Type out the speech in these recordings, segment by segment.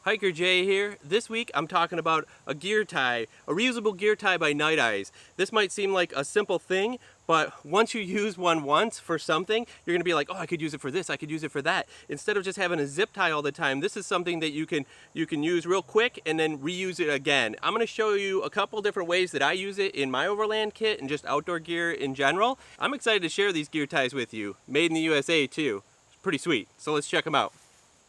Hiker Jay here. This week I'm talking about a gear tie, a reusable gear tie by Nite Ize. This might seem like a simple thing, but once you use one once for something, you're gonna be like, oh, I could use it for this, I could use it for that. Instead of just having a zip tie all the time, this is something that you can use real quick and then reuse it again. I'm gonna show you a couple different ways that I use it in my overland kit and just outdoor gear in general. I'm excited to share these gear ties with you. Made in the USA too. It's pretty sweet, so let's check them out.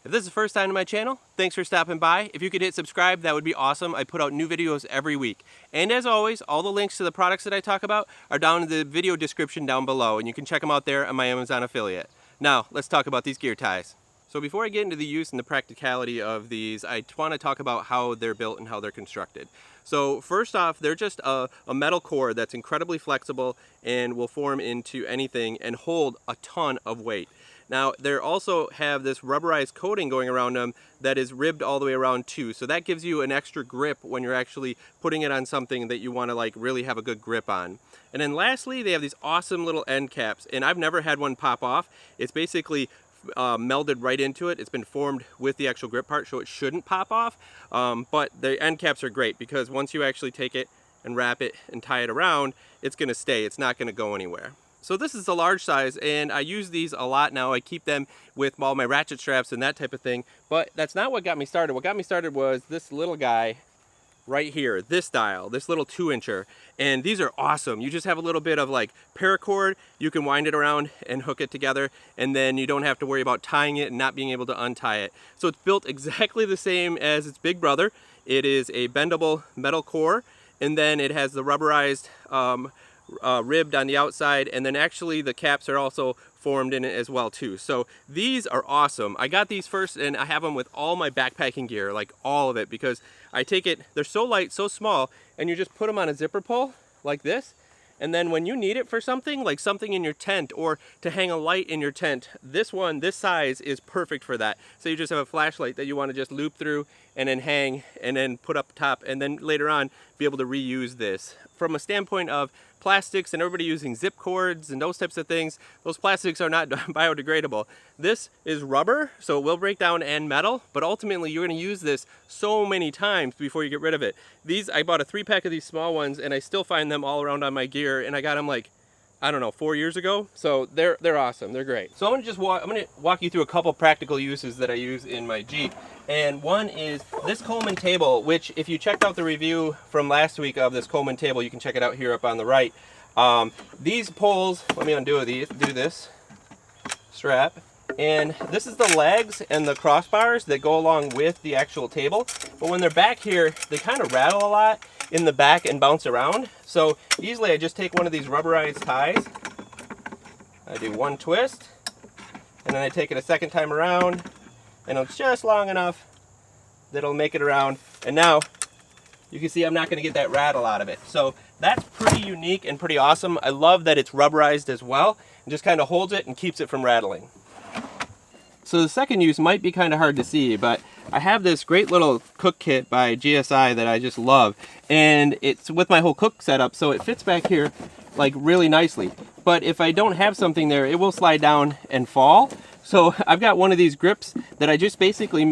If this is the first time to my channel, thanks for stopping by. If you could hit subscribe, that would be awesome. I put out new videos every week. And as always, all the links to the products that I talk about are down in the video description down below, and you can check them out there on my Amazon affiliate. Now, let's talk about these gear ties. So before I get into the use and the practicality of these, I want to talk about how they're built and how they're constructed. So first off, they're just a metal core that's incredibly flexible and will form into anything and hold a ton of weight. Now, they also have this rubberized coating going around them that is ribbed all the way around too. So that gives you an extra grip when you're actually putting it on something that you want to like really have a good grip on. And then lastly, they have these awesome little end caps, and I've never had one pop off. It's basically melded right into it. It's been formed with the actual grip part, so it shouldn't pop off. But the end caps are great because once you actually take it and wrap it and tie it around, it's going to stay. It's not going to go anywhere. So this is the large size, and I use these a lot now. I keep them with all my ratchet straps and that type of thing, but that's not what got me started. What got me started was this little guy right here, this dial, this little 2-incher, and these are awesome. You just have a little bit of like paracord, you can wind it around and hook it together, and then you don't have to worry about tying it and not being able to untie it. So it's built exactly the same as its big brother. It is a bendable metal core, and then it has the rubberized ribbed on the outside, and then actually the caps are also formed in it as well too. So these are awesome. I got these first, and I have them with all my backpacking gear, like all of it, because I take it, they're so light, so small, and you just put them on a zipper pull like this, and then when you need it for something, like something in your tent or to hang a light in your tent, this one, this size is perfect for that. So you just have a flashlight that you want to just loop through and then hang and then put up top, and then later on be able to reuse this. From a standpoint of plastics and everybody using zip cords and those types of things, those plastics are not biodegradable. This is rubber, so it will break down, and metal, but ultimately you're going to use this so many times before you get rid of it. These, I bought a 3-pack of these small ones, and I still find them all around on my gear, and I got them like, I don't know, 4 years ago. So they're awesome. They're great. So I'm gonna walk you through a couple practical uses that I use in my Jeep. And one is this Coleman Cable, which if you checked out the review from last week of this Coleman Cable, you can check it out here up on the right. These poles, let me undo these, do this strap. And this is the legs and the crossbars that go along with the actual table. But when they're back here, they kind of rattle a lot in the back and bounce around. So easily I just take one of these rubberized ties, I do one twist, and then I take it a second time around, and it's just long enough that it'll make it around. And now you can see I'm not going to get that rattle out of it. So that's pretty unique and pretty awesome. I love that it's rubberized as well, and just kind of holds it and keeps it from rattling. So the second use might be kind of hard to see, but I have this great little cook kit by GSI that I just love, and it's with my whole cook setup, so it fits back here like really nicely. But if I don't have something there, it will slide down and fall. So I've got one of these grips that I just basically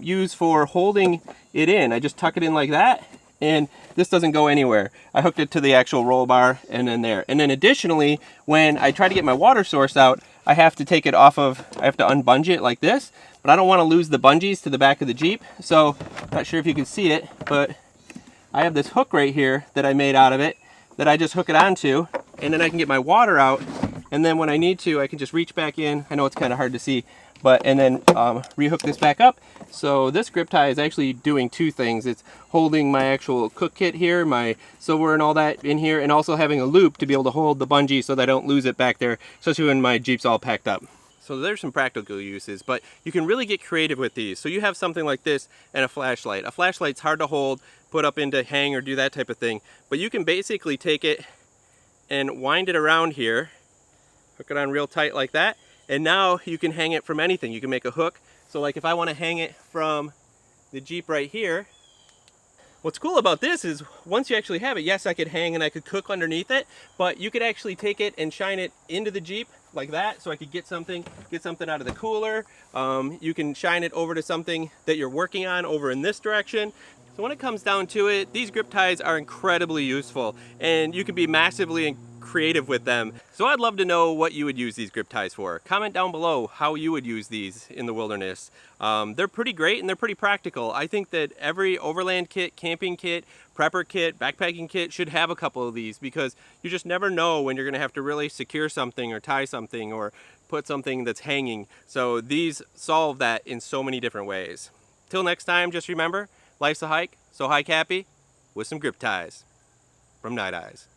use for holding it in. I just tuck it in like that, and this doesn't go anywhere. I hooked it to the actual roll bar and then there. And then additionally, when I try to get my water source out, I have to take it off of, I have to unbunge it like this, but I don't want to lose the bungees to the back of the Jeep. So I'm not sure if you can see it, but I have this hook right here that I made out of it that I just hook it onto, and then I can get my water out, and then when I need to, I can just reach back in. I know it's kind of hard to see, but and then rehook this back up. So this grip tie is actually doing two things. It's holding my actual cook kit here, my silverware and all that in here, and also having a loop to be able to hold the bungee so that I don't lose it back there, especially when my Jeep's all packed up. So there's some practical uses, but you can really get creative with these. So you have something like this and a flashlight. A flashlight's hard to hold, put up into hang or do that type of thing, but you can basically take it and wind it around here, hook it on real tight like that, and now you can hang it from anything. You can make a hook. So like if I want to hang it from the Jeep right here, what's cool about this is once you actually have it, yes, I could hang and I could cook underneath it, but you could actually take it and shine it into the Jeep like that, so I could get something out of the cooler. You can shine it over to something that you're working on over in this direction. So when it comes down to it, these grip ties are incredibly useful, and you can be massively creative with them. So I'd love to know what you would use these grip ties for. Comment down below how you would use these in the wilderness. They're pretty great and they're pretty practical. I think that every overland kit, camping kit, prepper kit, backpacking kit should have a couple of these, because you just never know when you're going to have to really secure something or tie something or put something that's hanging. So these solve that in so many different ways. Till next time, just remember, life's a hike, so hike happy with some grip ties. From Nite Ize.